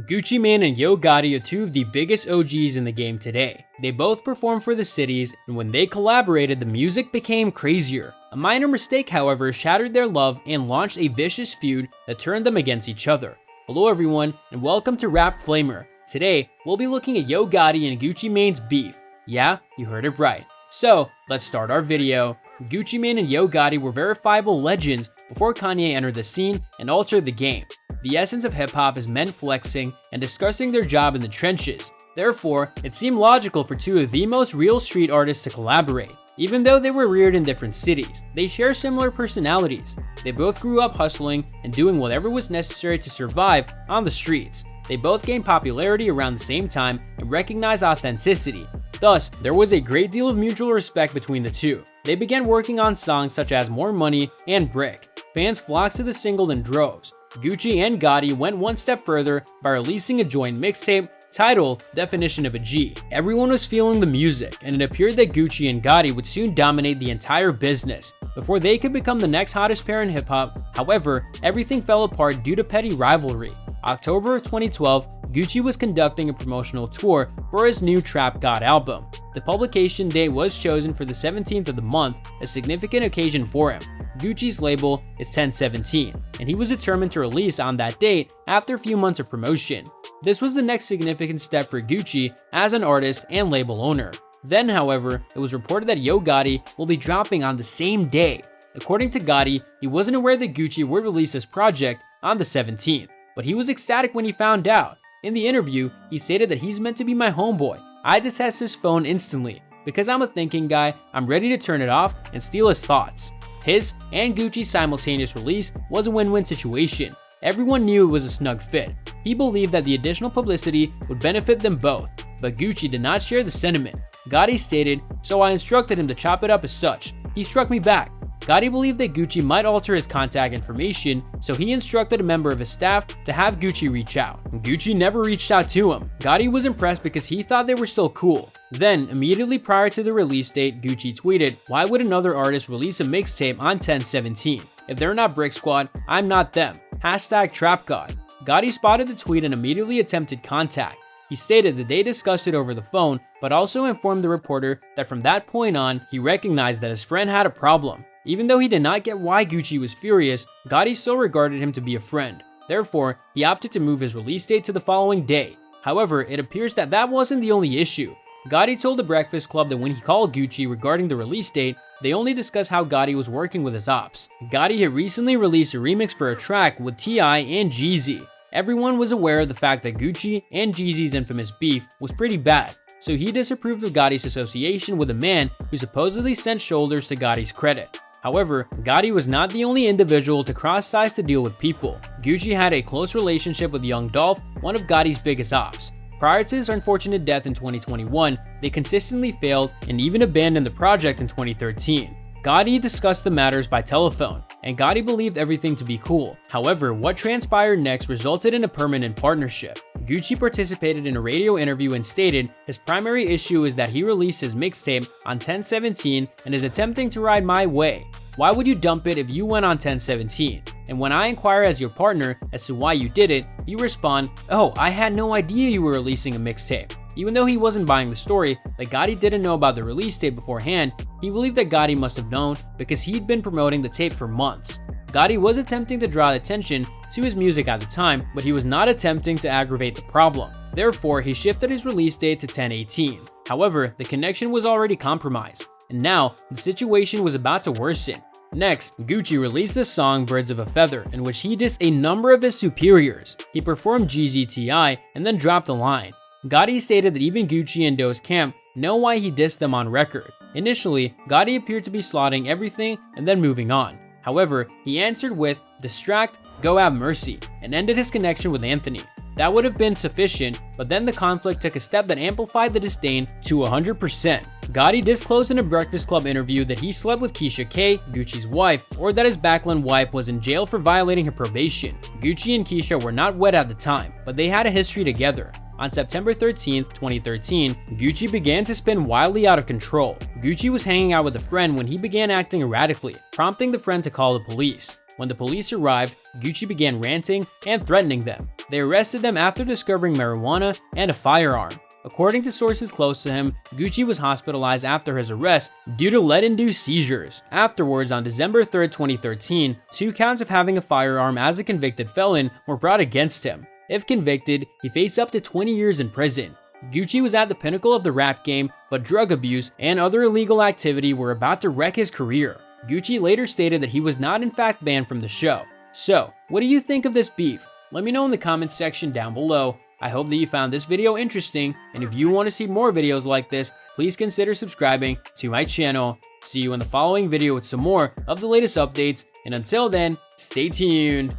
Guccimane and Yo Gotti are two of the biggest OGs in the game today. They both perform for the cities, and when they collaborated, the music became crazier. A minor mistake, however, shattered their love and launched a vicious feud that turned them against each other. Hello everyone, and welcome to Rapflamer. Today, we'll be looking at Yo Gotti and Guccimane's beef. Yeah, you heard it right. So, let's start our video. Guccimane and Yo Gotti were verifiable legends before Kanye entered the scene and altered the game. The essence of hip-hop is men flexing and discussing their job in the trenches. Therefore, it seemed logical for two of the most real street artists to collaborate. Even though they were reared in different cities, they share similar personalities. They both grew up hustling and doing whatever was necessary to survive on the streets. They both gained popularity around the same time and recognized authenticity. Thus, there was a great deal of mutual respect between the two. They began working on songs such as More Money and Brick. Fans flocked to the single in droves. Gucci and Gotti went one step further by releasing a joint mixtape titled Definition of a G. Everyone was feeling the music, and it appeared that Gucci and Gotti would soon dominate the entire business before they could become the next hottest pair in hip-hop. However, everything fell apart due to petty rivalry. October of 2012, Gucci was conducting a promotional tour for his new Trap God album. The publication date was chosen for the 17th of the month, a significant occasion for him. Gucci's label is 1017, and he was determined to release on that date after a few months of promotion. This was the next significant step for Gucci as an artist and label owner. Then, however, it was reported that Yo Gotti will be dropping on the same day. According to Gotti, he wasn't aware that Gucci would release this project on the 17th, but he was ecstatic when he found out. In the interview, he stated that he's meant to be my homeboy. I detest his phone instantly. Because I'm a thinking guy, I'm ready to turn it off and steal his thoughts. His and Gucci's simultaneous release was a win-win situation. Everyone knew it was a snug fit. He believed that the additional publicity would benefit them both, but Gucci did not share the sentiment. Gotti stated, "So I instructed him to chop it up as such. He struck me back." Gotti believed that Gucci might alter his contact information, so he instructed a member of his staff to have Gucci reach out. Gucci never reached out to him. Gotti was impressed because he thought they were still cool. Then, immediately prior to the release date, Gucci tweeted, "Why would another artist release a mixtape on 1017? If they're not Brick Squad, I'm not them. #TrapGod." Gotti spotted the tweet and immediately attempted contact. He stated that they discussed it over the phone, but also informed the reporter that from that point on, he recognized that his friend had a problem. Even though he did not get why Gucci was furious, Gotti still regarded him to be a friend. Therefore, he opted to move his release date to the following day. However, it appears that that wasn't the only issue. Gotti told the Breakfast Club that when he called Gucci regarding the release date, they only discussed how Gotti was working with his ops. Gotti had recently released a remix for a track with T.I. and Jeezy. Everyone was aware of the fact that Gucci and Jeezy's infamous beef was pretty bad, so he disapproved of Gotti's association with a man who supposedly sent shoulders to Gotti's credit. However, Gotti was not the only individual to cross sides to deal with people. Gucci had a close relationship with young Dolph, one of Gotti's biggest ops. Prior to his unfortunate death in 2021, they consistently failed and even abandoned the project in 2013. Gotti discussed the matters by telephone, and Gotti believed everything to be cool. However, what transpired next resulted in a permanent partnership. Gucci participated in a radio interview and stated his primary issue is that he released his mixtape on 1017 and is attempting to ride my way. Why would you dump it if you went on 1017? And when I inquire as your partner as to why you did it, you respond, "Oh, I had no idea you were releasing a mixtape." Even though he wasn't buying the story that Gotti didn't know about the release date beforehand, he believed that Gotti must have known because he'd been promoting the tape for months. Gotti was attempting to draw attention to his music at the time, but he was not attempting to aggravate the problem. Therefore, he shifted his release date to 1018. However, the connection was already compromised, and now the situation was about to worsen. Next, Gucci released the song Birds of a Feather, in which he dissed a number of his superiors. He performed Jeezy T.I. and then dropped the line. Gotti stated that even Gucci and Doe's camp know why he dissed them on record. Initially, Gotti appeared to be slotting everything and then moving on. However, he answered with "Distract, go have mercy," and ended his connection with Anthony. That would have been sufficient, but then the conflict took a step that amplified the disdain to 100%. Gotti disclosed in a Breakfast Club interview that he slept with Keisha K, Gucci's wife, or that his backline wife was in jail for violating her probation. Gucci and Keisha were not wed at the time, but they had a history together. On September 13th, 2013, Gucci began to spin wildly out of control. Gucci was hanging out with a friend when he began acting erratically, prompting the friend to call the police. When the police arrived, Gucci began ranting and threatening them. They arrested them after discovering marijuana and a firearm. According to sources close to him, Gucci was hospitalized after his arrest due to lead-induced seizures. Afterwards, on December 3, 2013, 2 counts of having a firearm as a convicted felon were brought against him. If convicted, he faced up to 20 years in prison. Gucci was at the pinnacle of the rap game, but drug abuse and other illegal activity were about to wreck his career. Gucci later stated that he was not in fact banned from the show. So, what do you think of this beef? Let me know in the comments section down below. I hope that you found this video interesting, and if you want to see more videos like this, please consider subscribing to my channel. See you in the following video with some more of the latest updates, and until then, stay tuned.